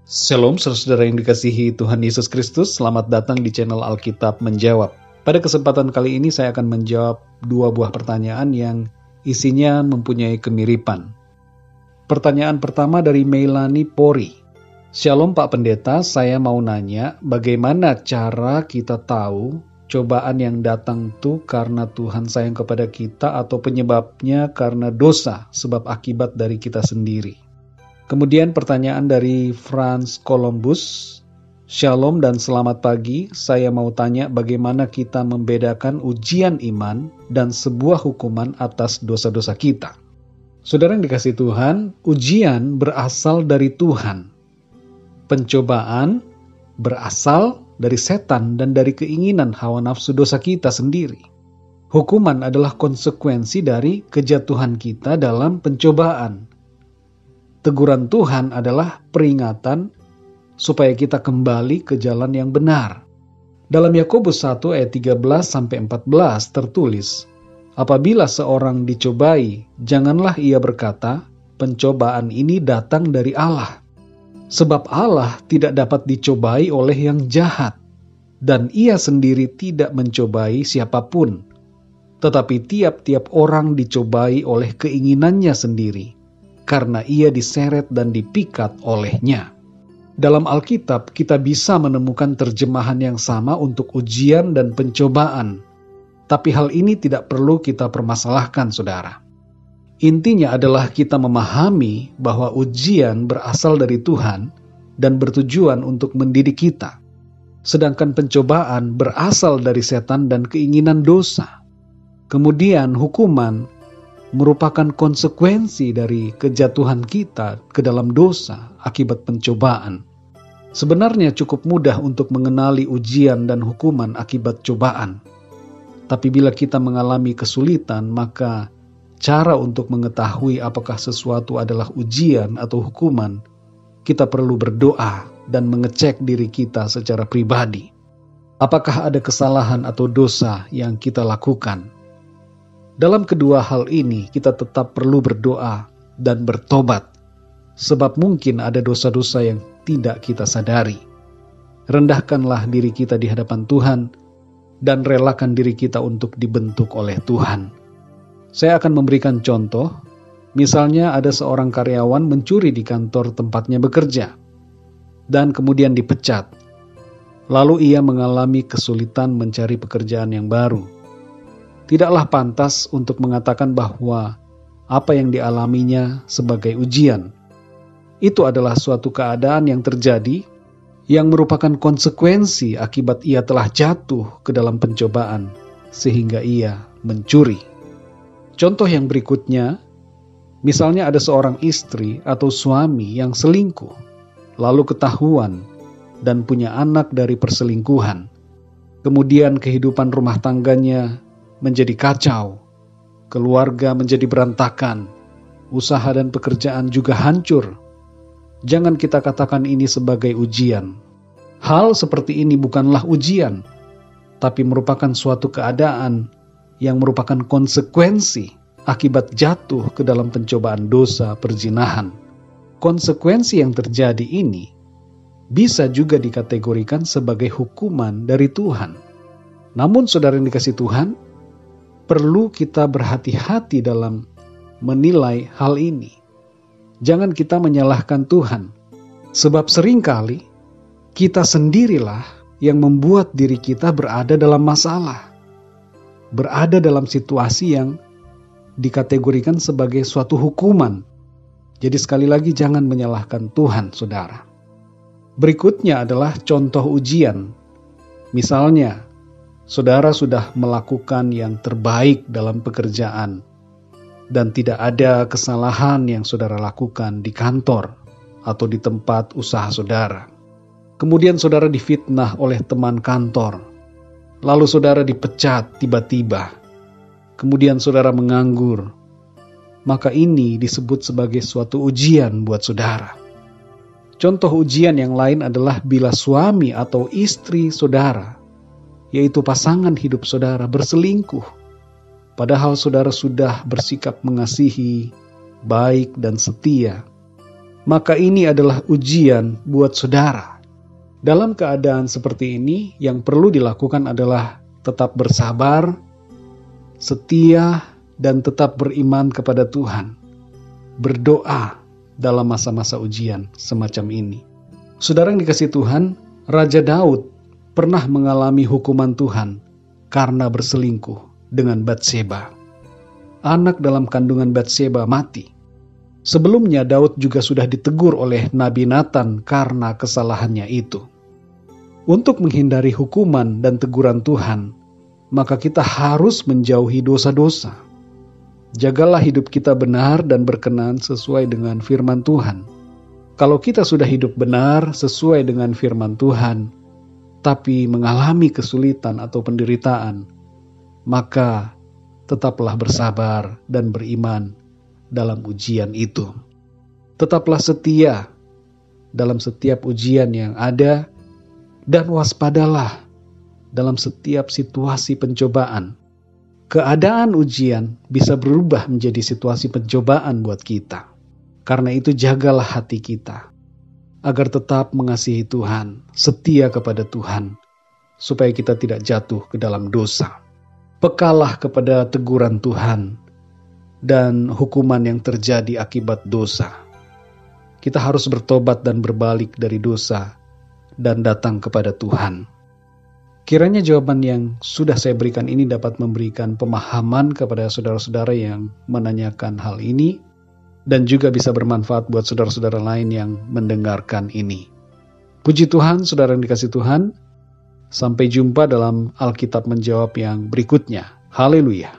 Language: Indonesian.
Shalom, saudara yang dikasihi Tuhan Yesus Kristus. Selamat datang di channel Alkitab Menjawab. Pada kesempatan kali ini saya akan menjawab dua buah pertanyaan yang isinya mempunyai kemiripan. Pertanyaan pertama dari Meilani Pori. Shalom Pak Pendeta, saya mau nanya bagaimana cara kita tahu cobaan yang datang itu karena Tuhan sayang kepada kita atau penyebabnya karena dosa sebab akibat dari kita sendiri. Kemudian pertanyaan dari Franz Columbus. Shalom dan selamat pagi. Saya mau tanya bagaimana kita membedakan ujian iman dan sebuah hukuman atas dosa-dosa kita. Saudara yang dikasihi Tuhan, ujian berasal dari Tuhan. Pencobaan berasal dari setan dan dari keinginan hawa nafsu dosa kita sendiri. Hukuman adalah konsekuensi dari kejatuhan kita dalam pencobaan. Teguran Tuhan adalah peringatan supaya kita kembali ke jalan yang benar. Dalam Yakobus 1 ayat 13-14 tertulis, apabila seorang dicobai, janganlah ia berkata, pencobaan ini datang dari Allah. Sebab Allah tidak dapat dicobai oleh yang jahat, dan ia sendiri tidak mencobai siapapun. Tetapi tiap-tiap orang dicobai oleh keinginannya sendiri, karena ia diseret dan dipikat olehnya. Dalam Alkitab, kita bisa menemukan terjemahan yang sama untuk ujian dan pencobaan. Tapi hal ini tidak perlu kita permasalahkan, saudara. Intinya adalah kita memahami bahwa ujian berasal dari Tuhan dan bertujuan untuk mendidik kita. Sedangkan pencobaan berasal dari setan dan keinginan dosa. Kemudian hukuman merupakan konsekuensi dari kejatuhan kita ke dalam dosa akibat pencobaan. Sebenarnya cukup mudah untuk mengenali ujian dan hukuman akibat cobaan. Tapi bila kita mengalami kesulitan, maka cara untuk mengetahui apakah sesuatu adalah ujian atau hukuman, kita perlu berdoa dan mengecek diri kita secara pribadi. Apakah ada kesalahan atau dosa yang kita lakukan? Dalam kedua hal ini, kita tetap perlu berdoa dan bertobat, sebab mungkin ada dosa-dosa yang tidak kita sadari. Rendahkanlah diri kita di hadapan Tuhan, dan relakan diri kita untuk dibentuk oleh Tuhan. Saya akan memberikan contoh, misalnya ada seorang karyawan mencuri di kantor tempatnya bekerja, dan kemudian dipecat. Lalu ia mengalami kesulitan mencari pekerjaan yang baru. Tidaklah pantas untuk mengatakan bahwa apa yang dialaminya sebagai ujian. Itu adalah suatu keadaan yang terjadi yang merupakan konsekuensi akibat ia telah jatuh ke dalam pencobaan sehingga ia mencuri. Contoh yang berikutnya, misalnya ada seorang istri atau suami yang selingkuh, lalu ketahuan dan punya anak dari perselingkuhan. Kemudian kehidupan rumah tangganya menjadi kacau, keluarga menjadi berantakan, usaha dan pekerjaan juga hancur. Jangan kita katakan ini sebagai ujian. Hal seperti ini bukanlah ujian, tapi merupakan suatu keadaan yang merupakan konsekuensi akibat jatuh ke dalam pencobaan dosa perzinahan. Konsekuensi yang terjadi ini bisa juga dikategorikan sebagai hukuman dari Tuhan. Namun saudara yang dikasihi Tuhan, perlu kita berhati-hati dalam menilai hal ini. Jangan kita menyalahkan Tuhan, sebab seringkali kita sendirilah yang membuat diri kita berada dalam masalah, berada dalam situasi yang dikategorikan sebagai suatu hukuman. Jadi sekali lagi jangan menyalahkan Tuhan, saudara. Berikutnya adalah contoh ujian. Misalnya, saudara sudah melakukan yang terbaik dalam pekerjaan dan tidak ada kesalahan yang saudara lakukan di kantor atau di tempat usaha saudara. Kemudian saudara difitnah oleh teman kantor. Lalu saudara dipecat tiba-tiba. Kemudian saudara menganggur. Maka ini disebut sebagai suatu ujian buat saudara. Contoh ujian yang lain adalah bila suami atau istri saudara, yaitu pasangan hidup saudara, berselingkuh. Padahal saudara sudah bersikap mengasihi, baik dan setia. maka ini adalah ujian buat saudara. Dalam keadaan seperti ini, yang perlu dilakukan adalah tetap bersabar, setia, dan tetap beriman kepada Tuhan. Berdoa dalam masa-masa ujian semacam ini. Saudara yang dikasihi Tuhan, Raja Daud pernah mengalami hukuman Tuhan karena berselingkuh dengan Batseba. Anak dalam kandungan Batseba mati. Sebelumnya Daud juga sudah ditegur oleh Nabi Nathan karena kesalahannya itu. Untuk menghindari hukuman dan teguran Tuhan, maka kita harus menjauhi dosa-dosa. Jagalah hidup kita benar dan berkenan sesuai dengan firman Tuhan. Kalau kita sudah hidup benar sesuai dengan firman Tuhan, tapi mengalami kesulitan atau penderitaan, maka tetaplah bersabar dan beriman dalam ujian itu. Tetaplah setia dalam setiap ujian yang ada, dan waspadalah dalam setiap situasi pencobaan. Keadaan ujian bisa berubah menjadi situasi pencobaan buat kita. Karena itu jagalah hati kita, agar tetap mengasihi Tuhan, setia kepada Tuhan, supaya kita tidak jatuh ke dalam dosa. Pekalah kepada teguran Tuhan dan hukuman yang terjadi akibat dosa. Kita harus bertobat dan berbalik dari dosa dan datang kepada Tuhan. Kiranya jawaban yang sudah saya berikan ini dapat memberikan pemahaman kepada saudara-saudara yang menanyakan hal ini, dan juga bisa bermanfaat buat saudara-saudara lain yang mendengarkan ini. Puji Tuhan, saudara yang dikasihi Tuhan. Sampai jumpa dalam Alkitab Menjawab yang berikutnya. Haleluya.